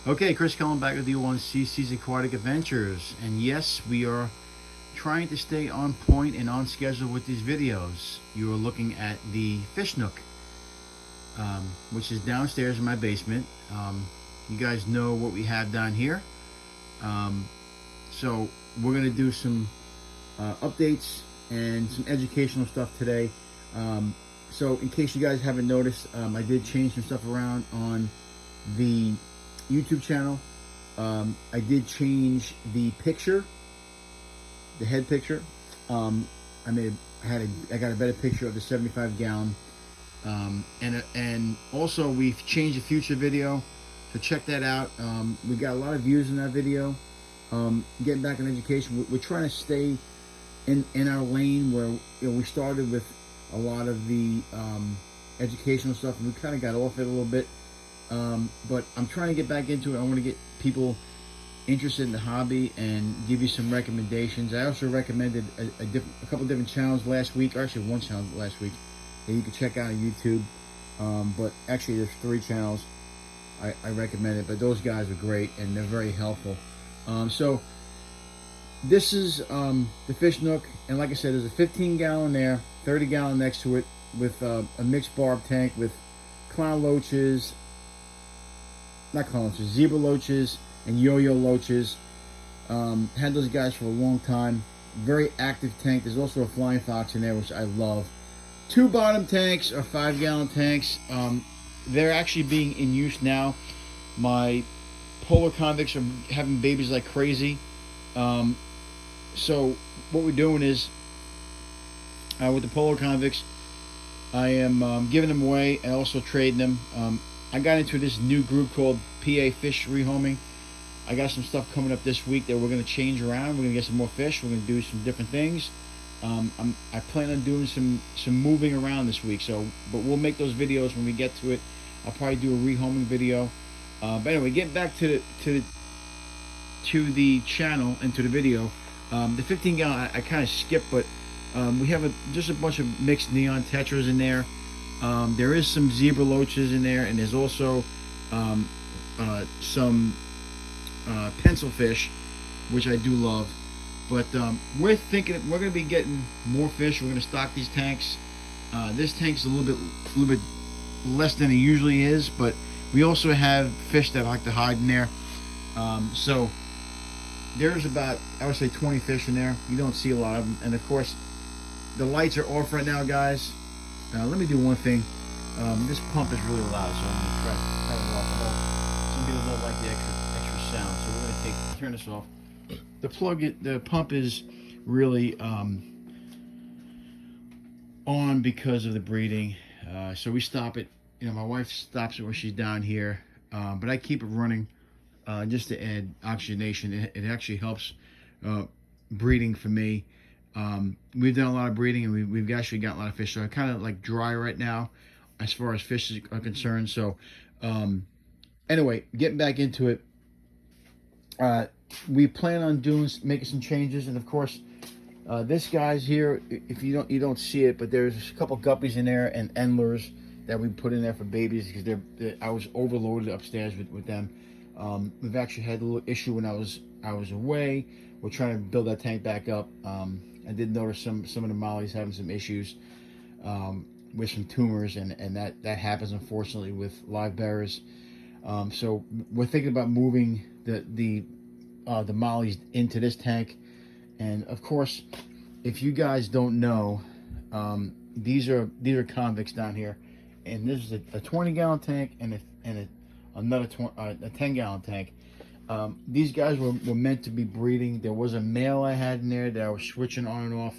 Okay, Chris coming back with you on CC's Aquatic Adventures. And yes, we are trying to stay on point and on schedule with these videos. You are looking at the fish nook, which is downstairs in my basement. You guys know what we have down here. Um, so we're going to do some updates and some educational stuff today. So in case you guys haven't noticed, I did change some stuff around on the YouTube channel. I did change the picture, the head picture. I got a better picture of the 75 gallon, and also we've changed the future video, so check that out. We got a lot of views in that video. Getting back in education, we're trying to stay in our lane where we started with a lot of the educational stuff, and we kind of got off it a little bit. But I'm trying to get back into it. I want to get people interested in the hobby and give you some recommendations. I also recommended a couple different channels last week, or actually one channel last week that you can check out on YouTube. But actually, there's 3 channels I recommended, but those guys are great and they're very helpful. So this is the fish nook, and like I said, there's a 15 gallon there, 30 gallon next to it, with a mixed barb tank with clown loaches, not clown loaches, zebra loaches and yo-yo loaches. Had those guys for a long time. Very active tank. There's also a flying fox in there, which I love. 2 bottom tanks are 5 gallon tanks. They're actually being in use now. My polar convicts are having babies like crazy. So what we're doing is, with the polar convicts, I am giving them away and also trading them. I got into this new group called PA Fish Rehoming. I got some stuff coming up this week that we're going to change around. We're going to get some more fish. We're going to do some different things. I plan on doing some moving around this week. But we'll make those videos when we get to it. I'll probably do a rehoming video. But anyway, getting back to the channel and to the video. The 15 gallon I kind of skipped, but we have just a bunch of mixed neon tetras in there. There is some zebra loaches in there, and there's also some pencil fish, which I do love. But we're thinking we're going to be getting more fish. We're going to stock these tanks. This tank's a little bit less than it usually is, but we also have fish that I like to hide in there. So there's about, I would say, 20 fish in there. You don't see a lot of them, and of course the lights are off right now, guys. Let me do one thing. This pump is really loud, so I'm going to try to cut it off. Some people don't like the extra sound, so we're going to turn this off. The pump is really on because of the breeding. So we stop it. My wife stops it when she's down here, but I keep it running just to add oxygenation. It actually helps breeding for me. We've done a lot of breeding, and we've actually got a lot of fish. So I'm kind of like dry right now as far as fish are concerned. So anyway, getting back into it, we plan on making some changes, and of course this guy's here. If you don't see it, but there's a couple guppies in there and endlers that we put in there for babies because I was overloaded upstairs with them. We've actually had a little issue when I was away. We're trying to build that tank back up. I did notice some of the mollies having some issues with some tumors, and that happens unfortunately with live bearers. So we're thinking about moving the mollies into this tank. And of course, if you guys don't know, these are convicts down here, and this is a 20 gallon tank and another 10 gallon tank. These guys were meant to be breeding. There was a male I had in there that I was switching on and off.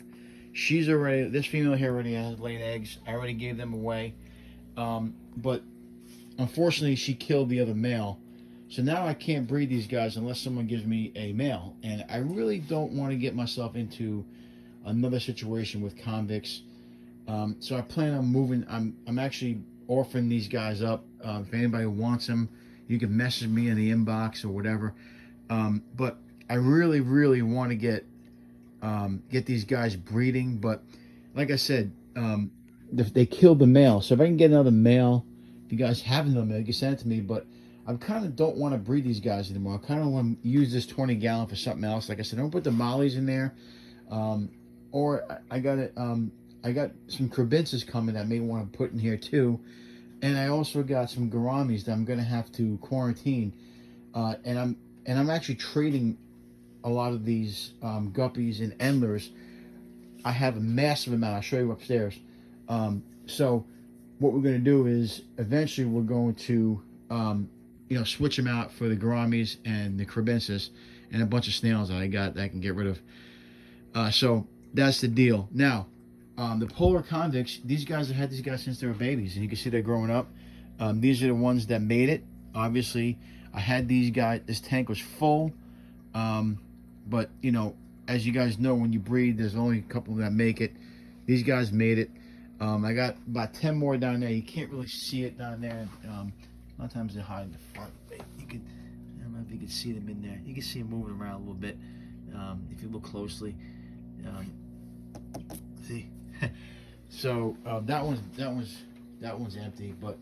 This female here already has laid eggs. I already gave them away. But unfortunately, she killed the other male. So now I can't breed these guys unless someone gives me a male. And I really don't want to get myself into another situation with convicts. So I plan on moving. I'm actually offering these guys up. If anybody wants them, you can message me in the inbox or whatever. But I really, really want to get these guys breeding. But like I said, they killed the male. So if I can get another male, if you guys have another male, you can send it to me. But I kind of don't want to breed these guys anymore. I kind of want to use this 20-gallon for something else. Like I said, don't put the mollies in there. Or I got it. I got some crebences coming that I may want to put in here too, and I also got some gouramis that I'm gonna have to quarantine. And I'm actually trading a lot of these guppies and endlers. I have a massive amount. I'll show you upstairs. So what we're going to do is eventually we're going to switch them out for the gouramis and the crebensis and a bunch of snails that I got that I can get rid of. So that's the deal. Now, the polar convicts, these guys have had these guys since they were babies, and you can see they're growing up. These are the ones that made it. Obviously, I had these guys. This tank was full, but as you guys know, when you breed, there's only a couple that make it. These guys made it. I got about 10 more down there. You can't really see it down there. A lot of times they hide in the front. You can, I don't know if you can see them in there. You can see them moving around a little bit if you look closely. See, so that one's empty. But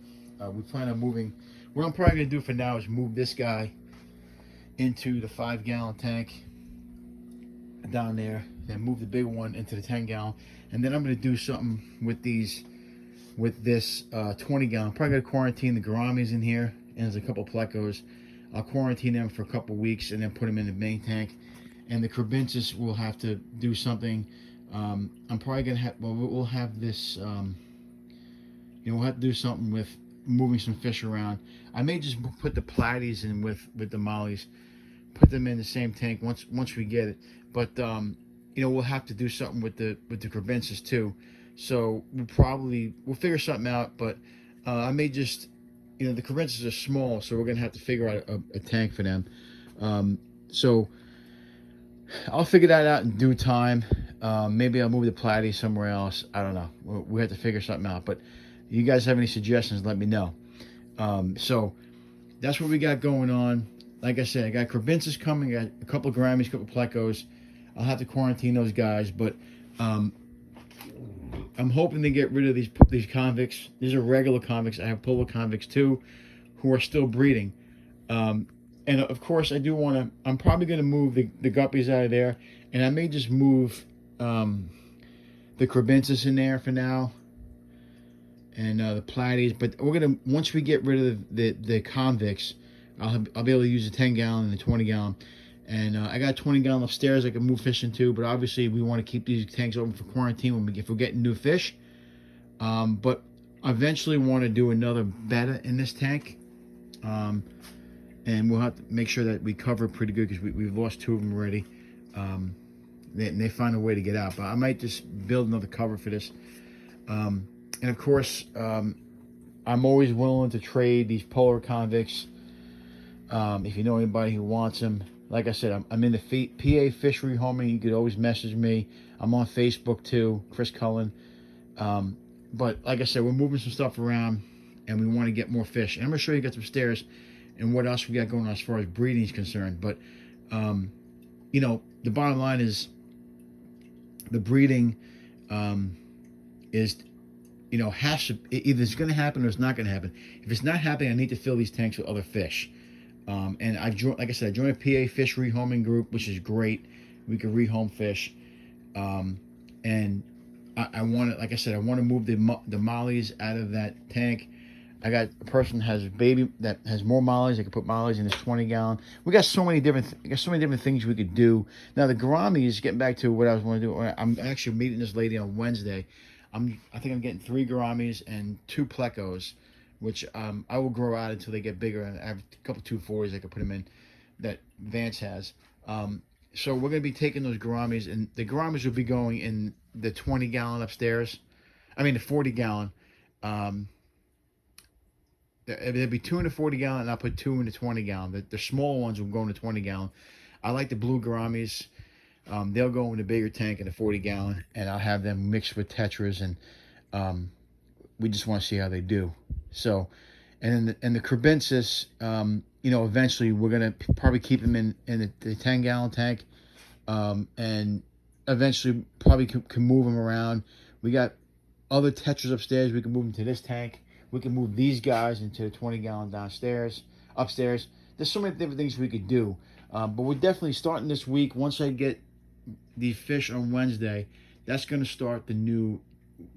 we plan on moving. What I'm probably gonna do for now is move this guy into the 5-gallon tank down there, then move the big one into the 10-gallon, and then I'm going to do something with this 20-gallon. Probably going to quarantine the gouramis in here, and there's a couple plecos. I'll quarantine them for a couple weeks and then put them in the main tank. And the crebensis will have to do something. I'm probably going to have, we'll have this, we'll have to do something with moving some fish around. I may just put the platies in with the mollies, put them in the same tank once we get it. But we'll have to do something with the crebensis too. So we'll figure something out. But I may just, the crebensis are small, so we're gonna have to figure out a tank for them. So I'll figure that out in due time. Maybe I'll move the platy somewhere else. I don't know. We have to figure something out. But you guys have any suggestions, let me know. So that's what we got going on. Like I said, I got crebensis coming. I got a couple of gouramis, a couple of plecos. I'll have to quarantine those guys, but I'm hoping to get rid of these convicts. These are regular convicts. I have polar convicts too, who are still breeding. And of course, I do want to. I'm probably going to move the guppies out of there, and I may just move the crebensis in there for now, and the platies. But we're gonna, once we get rid of the convicts, I'll be able to use the 10-gallon and the 20-gallon. And I got a 20-gallon upstairs I can move fish into, but obviously we want to keep these tanks open for quarantine if we're getting new fish. But eventually want to do another betta in this tank. And we'll have to make sure that we cover it pretty good because we've lost 2 of them already. They find a way to get out. But I might just build another cover for this. And of course, I'm always willing to trade these polar convicts. If you know anybody who wants them. Like I said, I'm in the PA fish rehoming. You could always message me. I'm on Facebook too, Chris Cullen. But like I said, we're moving some stuff around, and we want to get more fish. And I'm gonna show you guys upstairs and what else we got going on as far as breeding is concerned. But the bottom line is the breeding is has to, either it's going to happen or it's not going to happen. If it's not happening, I need to fill these tanks with other fish. And I've joined, like I said, I joined a PA fish rehoming group, which is great. We can rehome fish. And I want to, like I said, I want to move the mollies out of that tank. I got a person that has a baby that has more mollies. I could put mollies in this 20-gallon. We got so many different things we could do. Now the gouramis, getting back to what I was going to do. I'm actually meeting this lady on Wednesday. I think I'm getting 3 gouramis and 2 plecos, which I will grow out until they get bigger. And I have a couple 240s I could put them in that Vance has. So we're going to be taking those gouramis, and the gouramis will be going in the 20-gallon upstairs. I mean the 40-gallon. There'll be 2 in the 40-gallon, and I'll put 2 in the 20-gallon. The small ones will go in the 20-gallon. I like the blue gouramis. They'll go in the bigger tank in the 40-gallon, and I'll have them mixed with tetras, and we just want to see how they do. So, and the crebensis, eventually we're gonna probably keep them in the 10-gallon tank, and eventually probably can move them around. We got other tetras upstairs. We can move them to this tank. We can move these guys into the 20-gallon downstairs. upstairs. There's so many different things we could do. But we're definitely starting this week. Once I get the fish on Wednesday, that's going to start the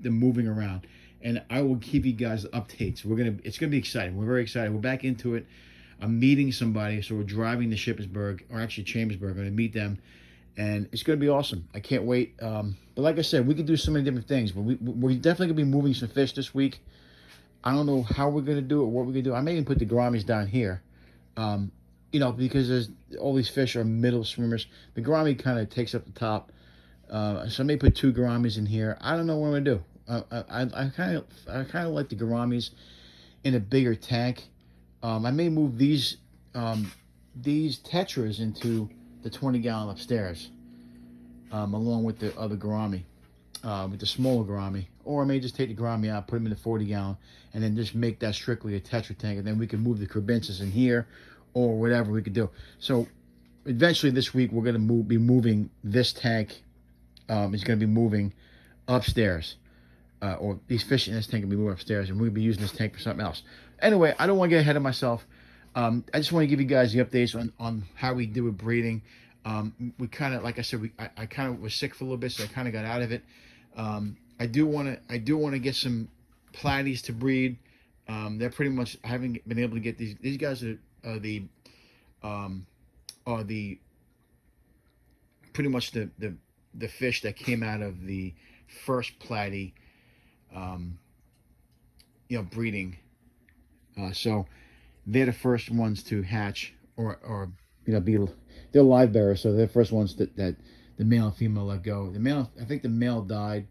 moving around. And I will keep you guys updates. It's gonna be exciting. We're very excited. We're back into it. I'm meeting somebody, so we're driving to Shippensburg, or actually Chambersburg. I'm gonna meet them, and it's gonna be awesome. I can't wait. But like I said, we could do so many different things. But we're definitely gonna be moving some fish this week. I don't know how we're gonna do it, or what we're gonna do. I may even put the gouramis down here. Because there's all these fish are middle swimmers. The gourami kind of takes up the top. So I may put 2 gouramis in here. I don't know what I'm gonna do. I kind of like the gouramis in a bigger tank. I may move these tetras into the 20-gallon upstairs, along with the other gourami, with the smaller gourami. Or I may just take the gourami out, put them in the 40-gallon, and then just make that strictly a tetra tank, and then we can move the crebensis in here, or whatever we could do. So eventually this week we're going to be moving this tank. It's going to be moving upstairs. Or these fish in this tank will be moving upstairs, and we'll be using this tank for something else. Anyway, I don't want to get ahead of myself. I just want to give you guys the updates on how we do with breeding. We kind of, like I said, I kind of was sick for a little bit, so I kind of got out of it. I do want to get some platies to breed. They're pretty much, I haven't been able to get these. These guys are the pretty much the fish that came out of the first platy. Breeding. So they're the first ones to hatch, or they're live bearers. So they're the first ones that the male and female let go. I think the male died,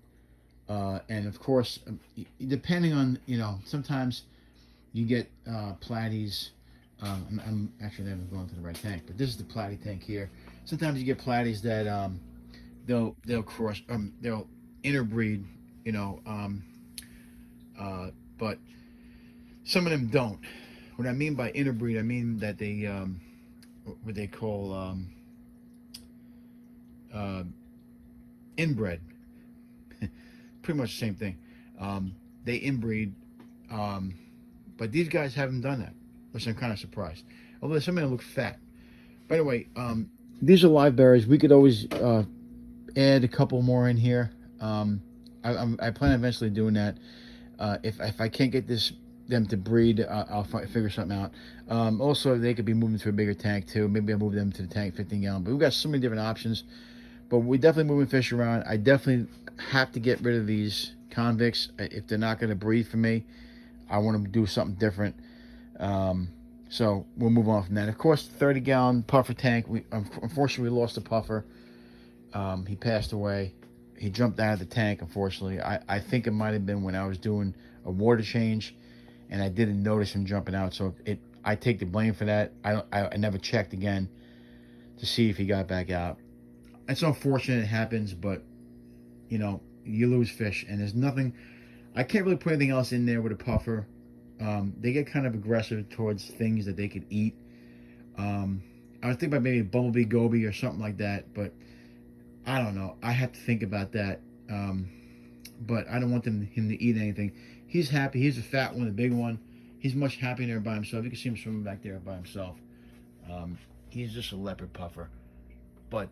and of course, depending on sometimes you get platies. I'm actually never going to the right tank, but this is the platy tank here. Sometimes you get platies that they'll cross, they'll interbreed. But some of them don't. What I mean by interbreed, I mean that they, what they call inbred. Pretty much the same thing. They inbreed, but these guys haven't done that, which I'm kind of surprised. Although some of them look fat. By the way, these are live berries. We could always add a couple more in here. I plan on eventually doing that. If I can't get them to breed, I'll figure something out. Also, they could be moving to a bigger tank too. Maybe I'll move them to the tank 15-gallon. But we've got so many different options. But we're definitely moving fish around. I definitely have to get rid of these convicts. If they're not going to breed for me, I want to do something different. So we'll move on from that. Of course, 30-gallon puffer tank. Unfortunately, we lost the puffer. He passed away. He jumped out of the tank, unfortunately. I think it might have been when I was doing a water change, and I didn't notice him jumping out. So I take the blame for that. I never checked again to see if he got back out. It's unfortunate it happens, but you lose fish, and there's nothing. I can't really put anything else in there with a puffer. They get kind of aggressive towards things that they could eat. I was thinking about maybe a bumblebee goby or something like that, but I don't know. I have to think about that. But I don't want him to eat anything. He's happy. He's a fat one, the big one. He's much happier there by himself. You can see him swimming back there by himself. He's just a leopard puffer. But,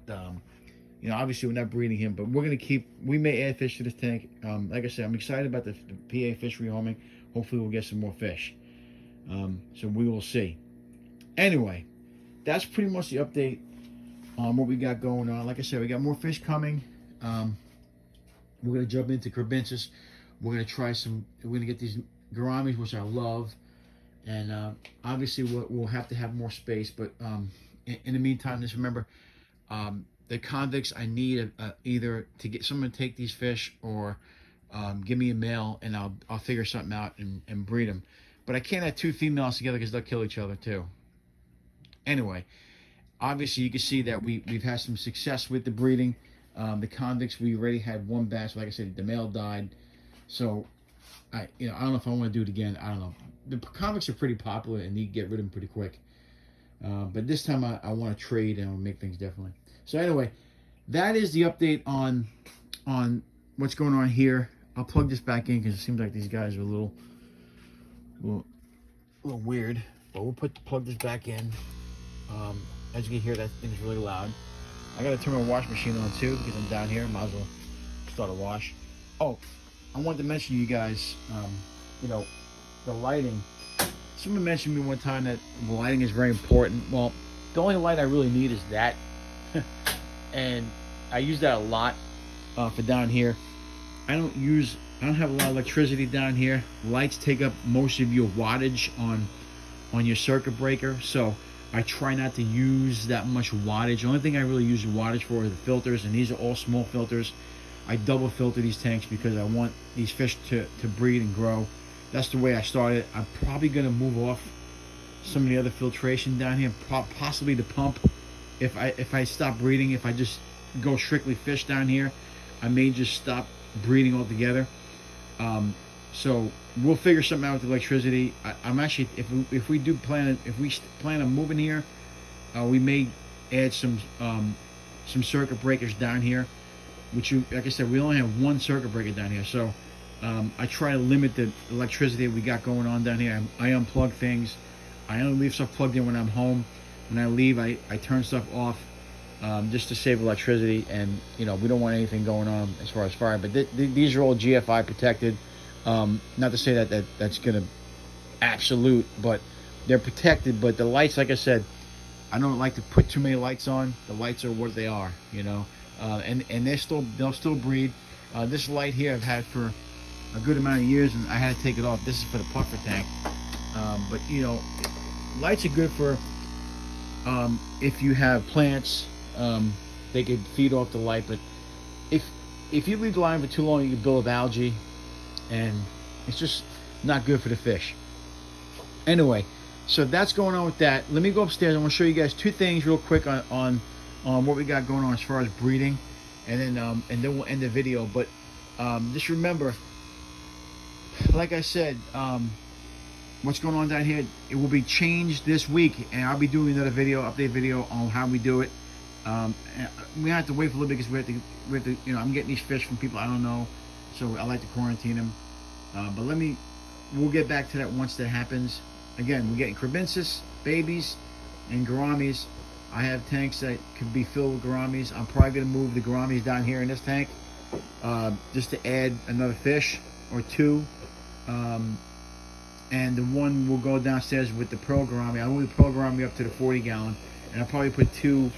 obviously we're not breeding him. But we're going to we may add fish to this tank. Like I said, I'm excited about the PA fish rehoming. Hopefully we'll get some more fish. So we will see. Anyway, that's pretty much the update on what we got going on. Like I said, we got more fish coming. We're going to jump into crebensis. We're going to we're going to get these gouramis, which I love. And obviously we'll have to have more space. But in the meantime, just remember, the convicts, I need either to get someone to take these fish, or give me a male, and I'll figure something out and breed them. But I can't have 2 females together because they'll kill each other too. Anyway, obviously you can see that we've had some success with the breeding. The convicts, we already had 1 batch. Like I said, the male died. So I don't know if I want to do it again. I don't know. The convicts are pretty popular, and you get rid of them pretty quick. But this time I want to trade and make things differently. So anyway, that is the update on what's going on here. I'll plug this back in because it seems like these guys are a little weird. But we'll plug this back in. As you can hear, that thing's really loud. I gotta turn my wash machine on too because I'm down here. Might as well start a wash. Oh, I wanted to mention to you guys, you know, the lighting. Someone mentioned to me one time that the lighting is very important. Well, the only light I really need is that, and I use that a lot for down here. I don't have a lot of electricity down here. Lights take up most of your wattage on your circuit breaker, so I try not to use that much wattage. The only thing I really use the wattage for are the filters, and these are all small filters. I double filter these tanks because I want these fish to breed and grow. That's the way I started. I'm probably going to move off some of the other filtration down here, possibly the pump. If I stop breeding, if I just go strictly fish down here, I may just stop breeding altogether. So we'll figure something out with the electricity. I'm actually, if we plan on moving here, we may add some circuit breakers down here. Which, like I said, we only have one circuit breaker down here, so I try to limit the electricity we got going on down here. I unplug things. I only leave stuff plugged in when I'm home. When I leave, I turn stuff off just to save electricity, and we don't want anything going on as far as fire. But these are all GFI protected. Not to say that's gonna absolute, but they're protected. But the lights, like I said, I don't like to put too many lights on. The lights are what they are, and they'll still breed. This light here I've had for a good amount of years, and I had to take it off. This is for the puffer tank. But lights are good for if you have plants. They could feed off the light, but if you leave the light for too long, you can build up algae, and it's just not good for the fish. Anyway, so that's going on with that. Let me go upstairs. I want to show you guys two things real quick on what we got going on as far as breeding, and then we'll end the video. But just remember, like I said, what's going on down here, it will be changed this week, and I'll be doing another update video on how we do it. We have to wait for a little bit because we have to I'm getting these fish from people I don't know, so I like to quarantine them. But we'll get back to that once that happens. Again, we're getting Crebensis, babies, and gouramis. I have tanks that could be filled with gouramis. I'm probably going to move the gouramis down here in this tank just to add another fish or two. And the one will go downstairs with the pearl gourami. I'll move the pearl gourami up to the 40 gallon, and I'll probably put two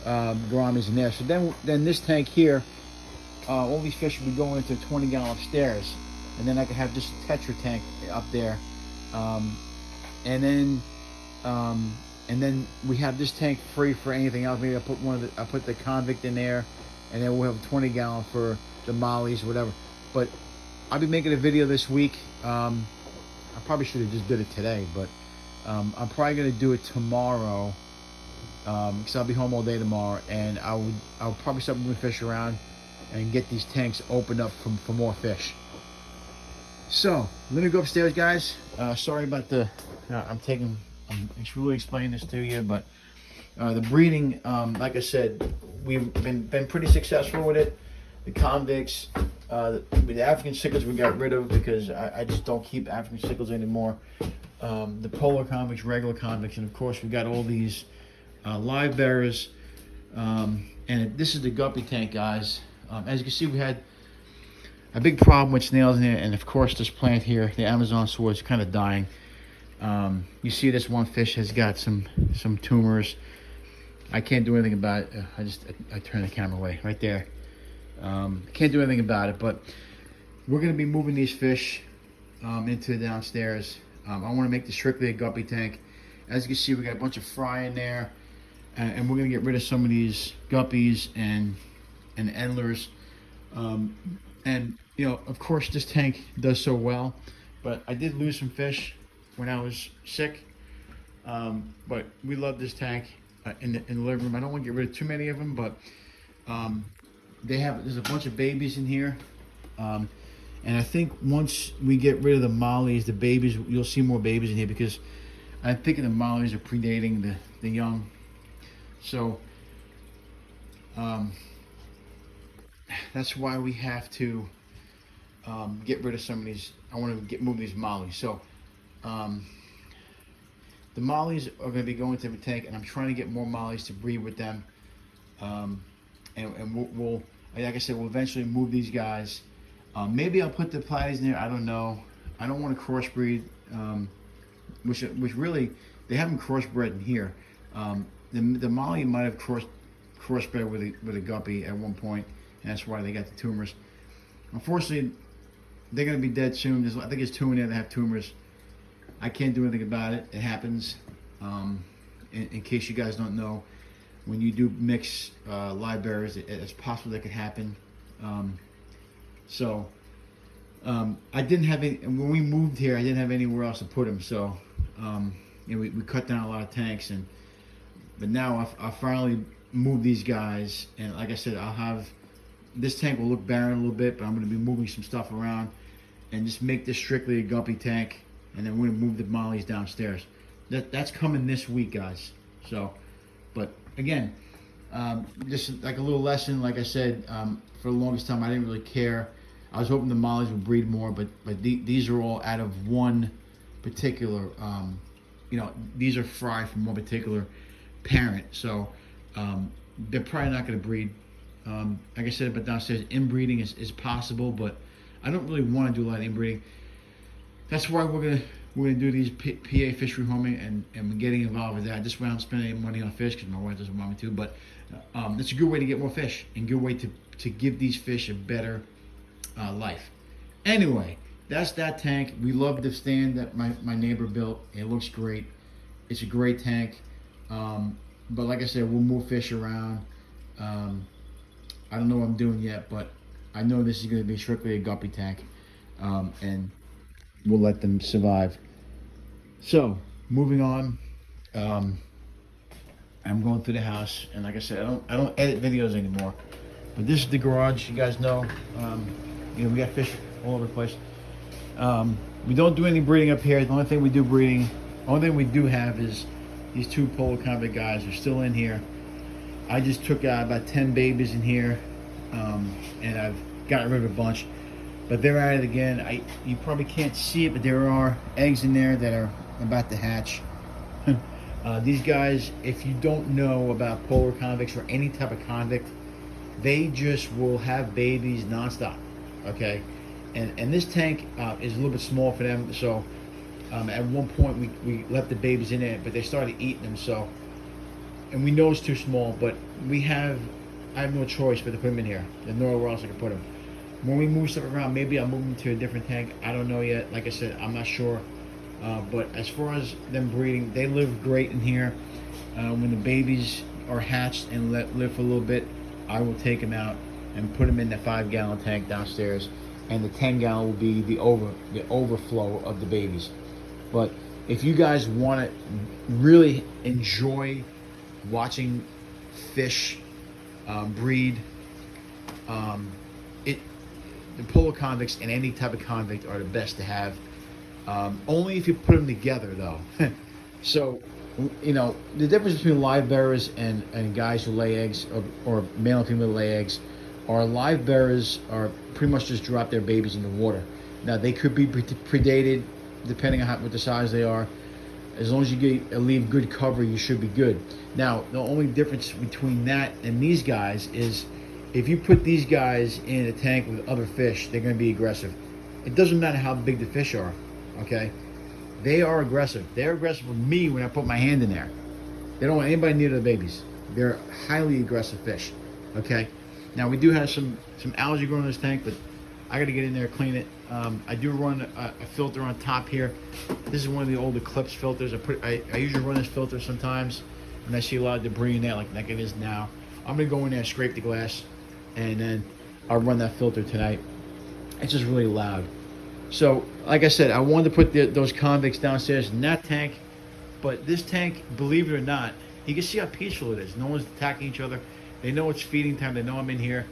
gouramis in there. So then this tank here, all these fish will be going into 20 gallon upstairs, and then I can have just a Tetra tank up there. And then we have this tank free for anything else. Maybe I'll put the convict in there, and then we'll have 20 gallon for the mollies, whatever. But I'll be making a video this week. I probably should have just did it today, but I'm probably gonna do it tomorrow because I'll be home all day tomorrow, and I'll probably start moving fish around and get these tanks opened up for more fish. So let me go upstairs, guys. Sorry about I'm really explaining this to you, but the breeding, like I said, we've been pretty successful with it. The convicts, the African cichlids we got rid of because I just don't keep African cichlids anymore. The polar convicts, regular convicts, and of course we got all these live bearers. And this is the guppy tank, guys. As you can see, we had a big problem with snails in here, and of course this plant here, the Amazon sword, is kind of dying. You see this one fish has got some tumors. I can't do anything about it. I turn the camera away right there. Can't do anything about it, but we're going to be moving these fish into downstairs. I want to make this strictly a guppy tank. As you can see, we got a bunch of fry in there, and we're going to get rid of some of these guppies and endlers. And of course this tank does so well, but I did lose some fish when I was sick. But we love this tank in the living room. I don't want to get rid of too many of them, but there's a bunch of babies in here, and I think once we get rid of the mollies, the babies, you'll see more babies in here because I'm thinking the mollies are predating the young. So that's why we have to get rid of some of these. I want to move these mollies. So the the mollies are going to be going to the tank, and I'm trying to get more mollies to breed with them. And we'll, like I said, we'll eventually move these guys. Maybe I'll put the platies in there. I don't know. I don't want to crossbreed, which really they haven't crossbred in here. The molly might have crossbred with a guppy at one point, and that's why they got the tumors. Unfortunately, they're going to be dead soon. I think there's 2 in there that have tumors. I can't do anything about it. It happens. In case you guys don't know, when you do mix live bearers, it's possible that could happen. I didn't have any, when we moved here, I didn't have anywhere else to put them. So, we cut down a lot of tanks, but now I finally moved these guys, and like I said, I'll have, this tank will look barren a little bit, but I'm going to be moving some stuff around and just make this strictly a guppy tank, and then we're going to move the mollies downstairs. That's coming this week, guys. So, but again, just like a little lesson, like I said, for the longest time I didn't really care. I was hoping the mollies would breed more, but these are all out of one particular, these are fry from one particular parent. So they're probably not going to breed. Like I said, but downstairs, inbreeding is possible, but I don't really want to do a lot of inbreeding. That's why we're gonna do these PA fish rehoming, and we're getting involved with that. This way I'm spending any money on fish because my wife doesn't want me to, but it's a good way to get more fish and a good way to give these fish a better life. Anyway, that's that tank. We love the stand that my neighbor built. It looks great. It's a great tank. But like I said, we'll move fish around. I don't know what I'm doing yet, but I know this is going to be strictly a guppy tank, and we'll let them survive. So, moving on, I'm going through the house, and like I said, I don't edit videos anymore. But this is the garage. You guys know, we got fish all over the place. We don't do any breeding up here. The only thing we do have is these 2 polar convict guys are still in here. I just took out about 10 babies in here, and I've gotten rid of a bunch. But they're at it again. You probably can't see it, but there are eggs in there that are about to hatch. These guys, if you don't know about polar convicts or any type of convict, they just will have babies nonstop. Okay, and this tank is a little bit small for them. So at one point we left the babies in there, but they started eating them. So, and we know it's too small, but I have no choice but to put them in here. There's nowhere else I can put them. When we move stuff around, maybe I'll move them to a different tank. I don't know yet. Like I said, I'm not sure. But as far as them breeding, they live great in here. When the babies are hatched and live for a little bit, I will take them out and put them in the 5-gallon tank downstairs, and the 10-gallon will be the overflow of the babies. But if you guys want to really enjoy watching fish breed, the polar convicts and any type of convict are the best to have. Only if you put them together, though. So, the difference between live bearers and guys who lay eggs, or male and female lay eggs, are live bearers are pretty much just drop their babies in the water. Now, they could be predated depending on what the size they are. As long as you leave good cover, you should be good. Now, the only difference between that and these guys is if you put these guys in a tank with other fish, they're going to be aggressive. It doesn't matter how big the fish are, okay? They are aggressive. They're aggressive with me when I put my hand in there. They don't want anybody near the babies. They're highly aggressive fish, okay? Now, we do have some algae growing in this tank, but I got to get in there and clean it. I do run a filter on top here. This is one of the old Eclipse filters. I usually run this filter sometimes when I see a lot of debris in there, like it is now. I'm going to go in there and scrape the glass, and then I'll run that filter tonight. It's just really loud. So, like I said, I wanted to put those convicts downstairs in that tank, but this tank, believe it or not, you can see how peaceful it is. No one's attacking each other. They know it's feeding time. They know I'm in here.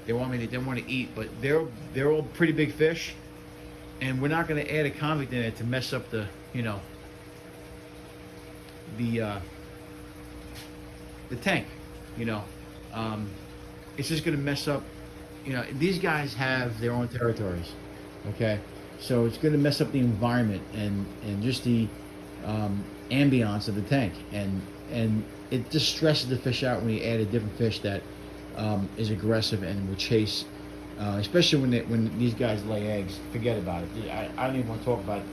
They want to eat, but they're all pretty big fish, and we're not going to add a convict in it to mess up the tank. It's just going to mess up. These guys have their own territories, okay? So it's going to mess up the environment and just the ambiance of the tank, and it just stresses the fish out when you add a different fish that is aggressive and will chase. Especially when these guys lay eggs, forget about it. I don't even want to talk about it.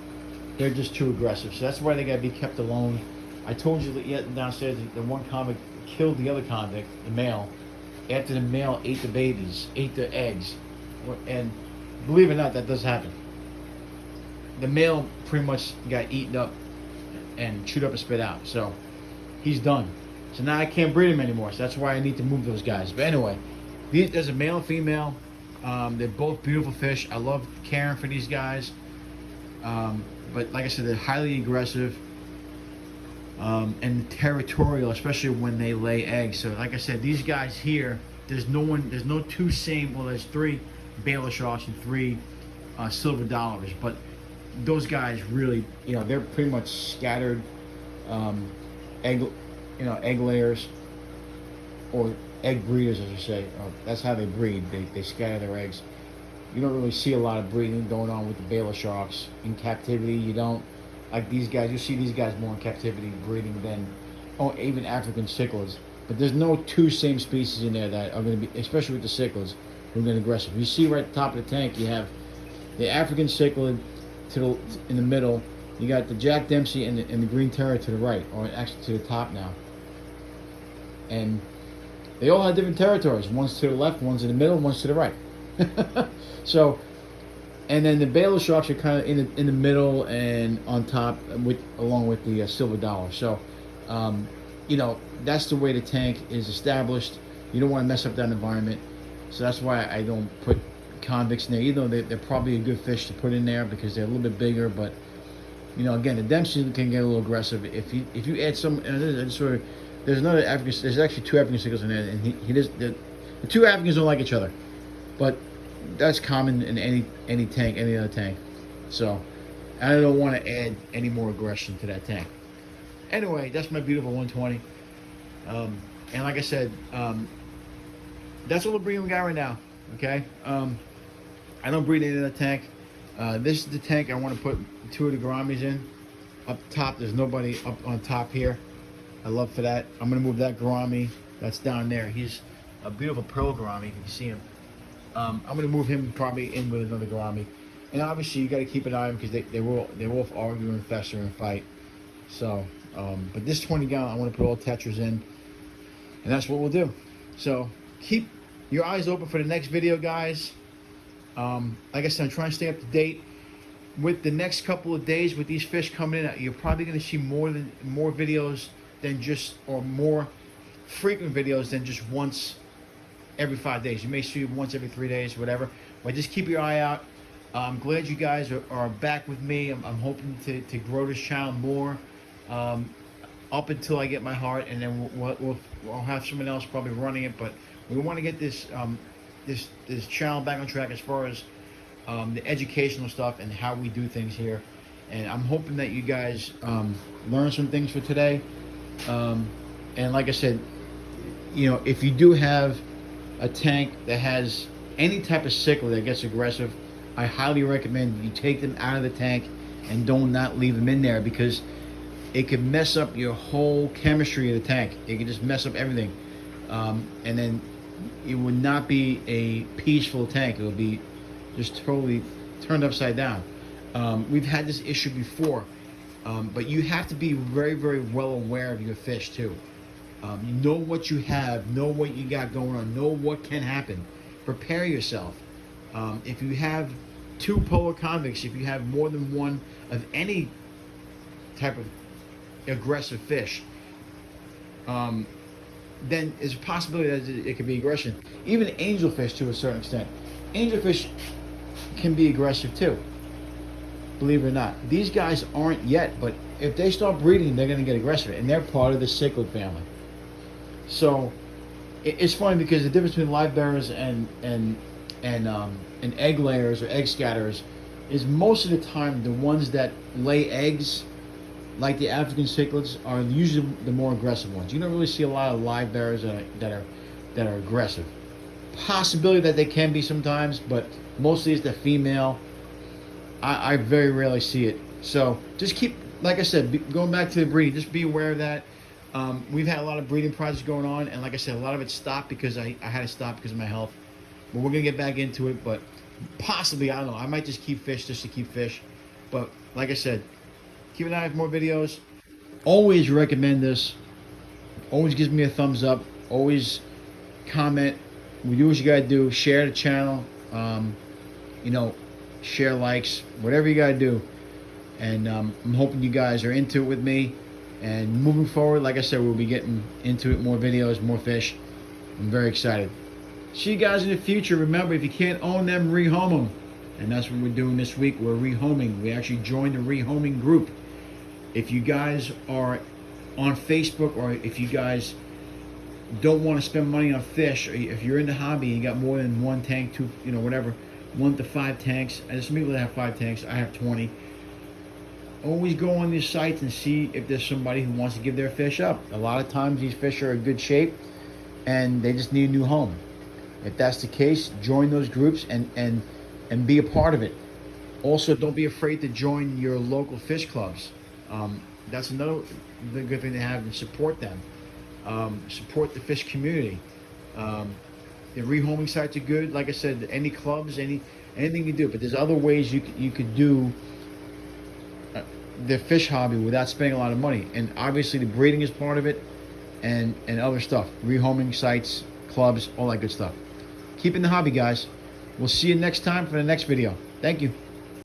They're just too aggressive. So that's why they got to be kept alone. I told you that downstairs the one convict killed the other convict, the male, after the male ate the babies, ate the eggs. And believe it or not, that does happen. The male pretty much got eaten up and chewed up and spit out. So he's done. So now I can't breed him anymore. So that's why I need to move those guys. But anyway, there's a male and female. They're both beautiful fish. I love caring for these guys. But like I said, they're highly aggressive and territorial, especially when they lay eggs. So like I said, these guys here, there's no two same. Well, there's 3 Baylor sharks and 3 silver dollars. But those guys really, they're pretty much scattered egg layers, or egg breeders, as you say. That's how they breed. They scatter their eggs. You don't really see a lot of breeding going on with the Baylor sharks in captivity. You don't, like these guys. You see these guys more in captivity breeding than even African cichlids. But there's no 2 same species in there that are going to be, especially with the cichlids, who are going to be aggressive. You see right at the top of the tank, you have the African cichlid in the middle. You got the Jack Dempsey and the green terrier to the right, or actually to the top now. And they all have different territories. One's to the left, one's in the middle, one's to the right. So, and then the Baylor sharks are kind of in the middle and on top, along with the silver dollar. So, that's the way the tank is established. You don't want to mess up that environment. So that's why I don't put convicts in there, even though they're probably a good fish to put in there because they're a little bit bigger. But again, the Dempsey can get a little aggressive if you add some. There's another African. There's actually 2 African cichlids in there, and he does. The 2 Africans don't like each other, but that's common in any tank, any other tank. So I don't want to add any more aggression to that tank. Anyway, that's my beautiful 120. And like I said, that's all the breeding we got right now. Okay. I don't breed any other tank. This is the tank I want to put 2 of the gouramis in. Up top, there's nobody up on top here. I love for that. I'm going to move that gourami that's down there. He's a beautiful pearl gourami, if you can see him. I'm going to move him probably in with another gourami. And obviously, you got to keep an eye on them because they will argue and fester and fight. So, but this 20 gallon, I want to put all tetras in. And that's what we'll do. So, keep your eyes open for the next video, guys. Like I said, I'm trying to stay up to date. With the next couple of days, with these fish coming in, you're probably going to see more videos than just, or more frequent videos than just once every 5 days. You may see once every 3 days, whatever. But just keep your eye out. I'm glad you guys are back with me. I'm hoping to grow this channel more up until I get my heart, and then we'll have someone else probably running it. But we want to get this this channel back on track as far as the educational stuff and how we do things here. And I'm hoping that you guys learn some things for today. And like I said, if you do have a tank that has any type of cichlid that gets aggressive, I highly recommend you take them out of the tank and do not leave them in there, because it could mess up your whole chemistry of the tank. It could just mess up everything. And then it would not be a peaceful tank. It would be just totally turned upside down. We've had this issue before, but you have to be very, very well aware of your fish too. Know what you have, know what you got going on, know what can happen. Prepare yourself. If you have 2 polar convicts, if you have more than one of any type of aggressive fish, then there's a possibility that it could be aggression. Even angelfish, to a certain extent. Angelfish can be aggressive too, believe it or not. These guys aren't yet, but if they start breeding, they're going to get aggressive, and they're part of the cichlid family. So it's funny because the difference between live bearers and egg layers or egg scatterers is most of the time the ones that lay eggs, like the African cichlids, are usually the more aggressive ones. You don't really see a lot of live bearers that are aggressive. Possibility that they can be sometimes, but mostly it's the female. I very rarely see it. So just keep like I said, going back to the breeding, just be aware of that. We've had a lot of breeding projects going on, and like I said, a lot of it stopped because I had to stop because of my health. But we're gonna get back into it. But possibly, I don't know. I might just keep fish just to keep fish. But like I said, keep an eye for more videos. Always recommend this. Always gives me a thumbs up. Always comment. We do what you gotta do. Share the channel. You know, share, likes, whatever you gotta do. And I'm hoping you guys are into it with me. And moving forward, like I said, we'll be getting into it, more videos, more fish. I'm very excited. See you guys in the future. Remember, if you can't own them, rehome them. And that's what we're doing this week. We're rehoming. We actually joined a rehoming group. If you guys are on Facebook, or if you guys don't want to spend money on fish, or if you're in the hobby and you got more than one tank, two, you know, whatever, 1 to 5 tanks. And there's some people that have 5 tanks. I have 20. Always go on these sites and see if there's somebody who wants to give their fish up. A lot of times these fish are in good shape and they just need a new home. If that's the case, join those groups and be a part of it. Also, don't be afraid to join your local fish clubs. That's another good thing to have, and support them. Support the fish community. The rehoming sites are good. Like I said, any clubs, anything you do. But there's other ways you could do the fish hobby without spending a lot of money. And obviously the breeding is part of it, and other stuff. Rehoming sites, clubs, all that good stuff. Keep in the hobby, guys. We'll see you next time for the next video. Thank you.